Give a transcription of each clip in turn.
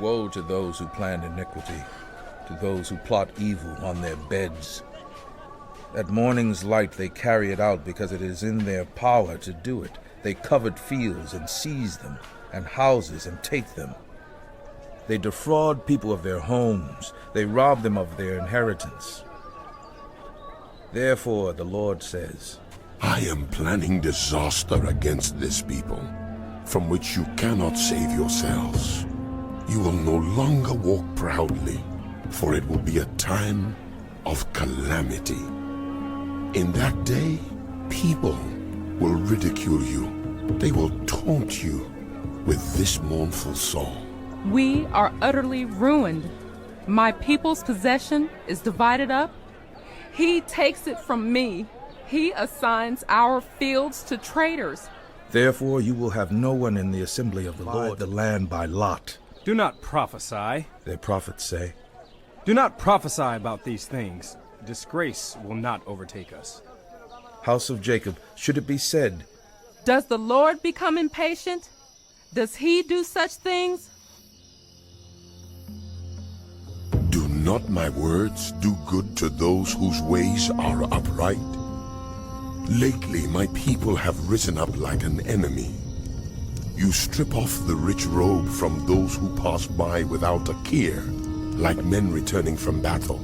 Woe to those who plan iniquity, to those who plot evil on their beds. At morning's light they carry it out because it is in their power to do it. They covet fields and seize them, and houses and take them. They defraud people of their homes. They rob them of their inheritance. Therefore the Lord says, I am planning disaster against this people, from which you cannot save yourselves. You will no longer walk proudly, for it will be a time of calamity. In that day, people will ridicule you. They will taunt you with this mournful song. We are utterly ruined. My people's possession is divided up. He takes it from me. He assigns our fields to traders. Therefore you will have no one in the assembly of the Lord the land by lot. Do not prophesy. Their prophets say. Do not prophesy about these things. Disgrace will not overtake us. House of Jacob, should it be said, Does the Lord become impatient? Does he do such things? Do not my words do good to those whose ways are upright? Lately my people have risen up like an enemy. You strip off the rich robe from those who pass by without a care, like men returning from battle.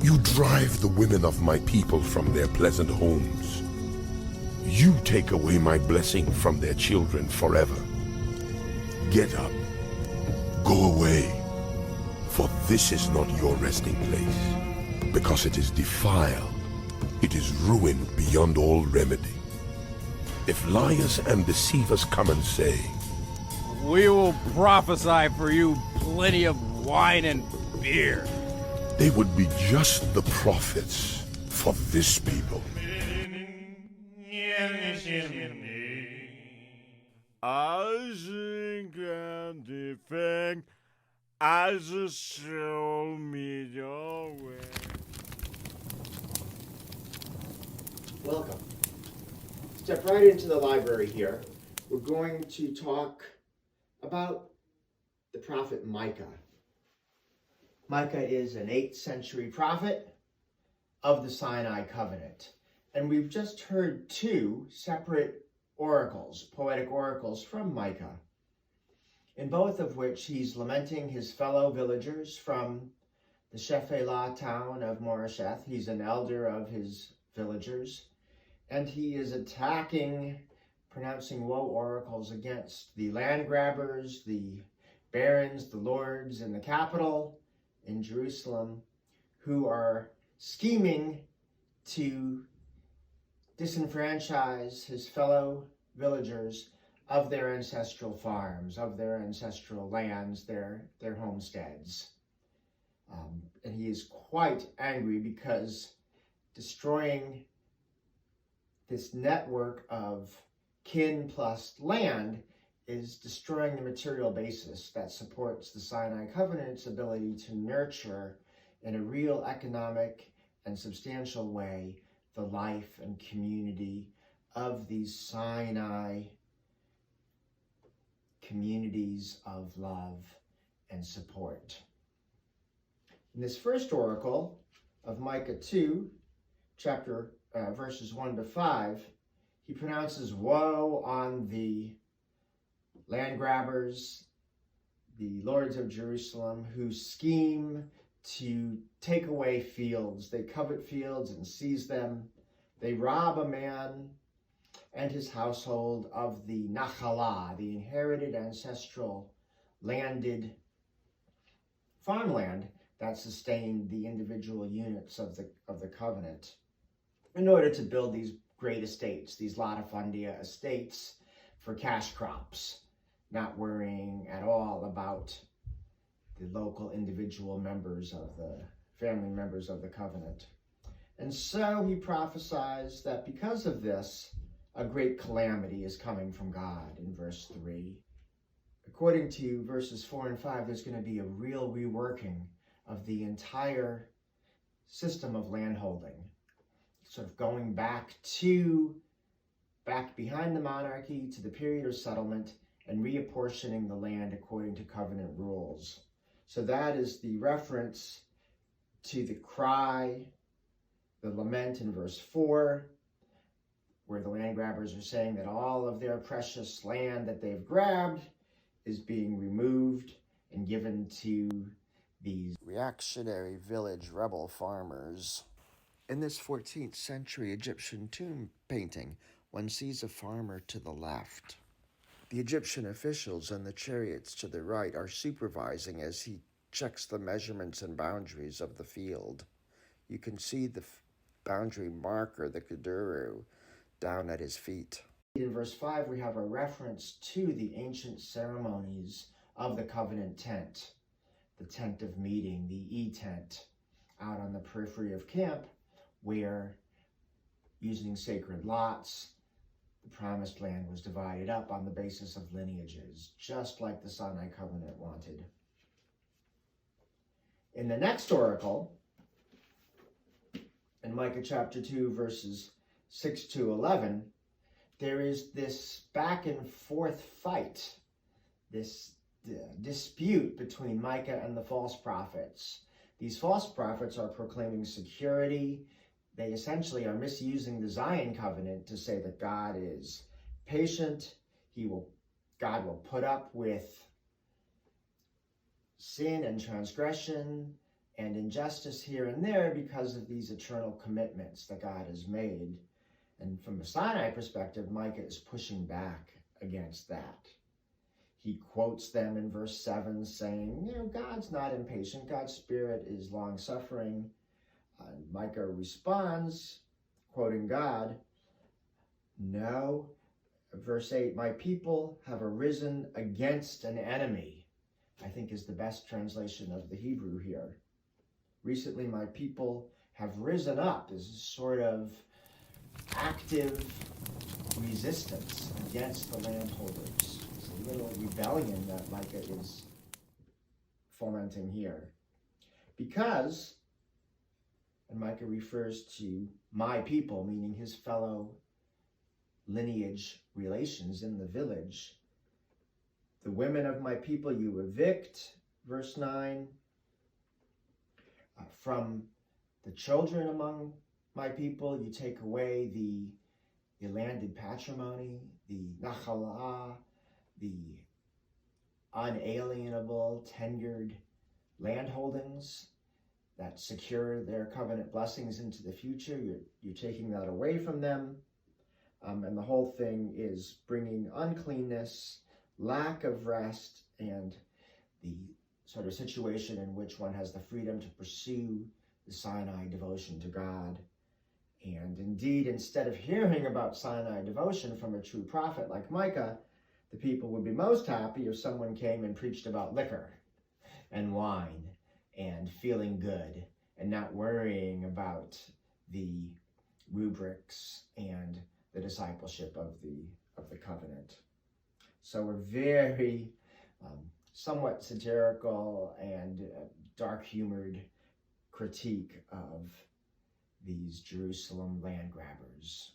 You drive the women of my people from their pleasant homes. You take away my blessing from their children forever. Get up, go away, for this is not your resting place, because it is defiled, it is ruined beyond all remedy. If liars and deceivers come and say, We will prophesy for you plenty of wine and beer, they would be just the prophets for this people. Welcome. Step right into the library here. We're going to talk about the prophet Micah. Micah is an 8th century prophet of the Sinai covenant. And we've just heard 2 separate oracles, poetic oracles from Micah, in both of which he's lamenting his fellow villagers from the Shephelah town of Moresheth. He's an elder of his villagers, and he is attacking, pronouncing woe oracles against the land grabbers, the barons, the lords in the capital in Jerusalem, who are scheming to disenfranchise his fellow villagers of their ancestral farms, of their ancestral lands, their homesteads. And he is quite angry because destroying this network of kin plus land is destroying the material basis that supports the Sinai covenant's ability to nurture in a real economic and substantial way the life and community of these Sinai communities of love and support. In this first oracle of Micah 2, verses 1 to 5, he pronounces woe on the land grabbers, the lords of Jerusalem, who scheme to take away fields. They covet fields and seize them. They rob a man and his household of the nachalah, the inherited ancestral landed farmland that sustained the individual units of the covenant, in order to build these great estates, these latifundia estates for cash crops, not worrying at all about the local individual members of the family members of the covenant. And so he prophesies that because of this, a great calamity is coming from God in verse 3. According to verses 4 and 5, there's going to be a real reworking of the entire system of landholding, sort of going back behind the monarchy to the period of settlement and reapportioning the land according to covenant rules. So that is the reference to the cry, the lament in verse 4, where the land grabbers are saying that all of their precious land that they've grabbed is being removed and given to these reactionary village rebel farmers. In this 14th century Egyptian tomb painting, one sees a farmer to the left. The Egyptian officials and the chariots to the right are supervising as he checks the measurements and boundaries of the field. You can see the boundary marker, the Kuduru, down at his feet. In verse 5, we have a reference to the ancient ceremonies of the covenant tent, the tent of meeting, the E-tent, out on the periphery of camp, where, using sacred lots, the promised land was divided up on the basis of lineages, just like the Sinai covenant wanted. In the next oracle, in Micah chapter 2, verses 6 to 11, there is this back and forth fight, this dispute between Micah and the false prophets. These false prophets are proclaiming security. They essentially are misusing the Zion covenant to say that God is patient. God will put up with sin and transgression and injustice here and there because of these eternal commitments that God has made. And from a Sinai perspective, Micah is pushing back against that. He quotes them in verse 7 saying, God's not impatient. God's spirit is long-suffering. Micah responds, quoting God, no. Verse 8, my people have arisen against an enemy, I think is the best translation of the Hebrew here. Recently, my people have risen up as a sort of active resistance against the landholders. It's a little rebellion that Micah is fomenting here. Because, and Micah refers to my people, meaning his fellow lineage relations in the village. The women of my people you evict, verse 9. From the children among my people, you take away the landed patrimony, the nachalah, the unalienable, tenured landholdings that secure their covenant blessings into the future. You're taking that away from them. And the whole thing is bringing uncleanness, lack of rest, and the sort of situation in which one has the freedom to pursue the Sinai devotion to God. And indeed, instead of hearing about Sinai devotion from a true prophet like Micah, the people would be most happy if someone came and preached about liquor and wine and feeling good and not worrying about the rubrics and the discipleship of the covenant. So we're very somewhat satirical and dark-humored critique of these Jerusalem land grabbers.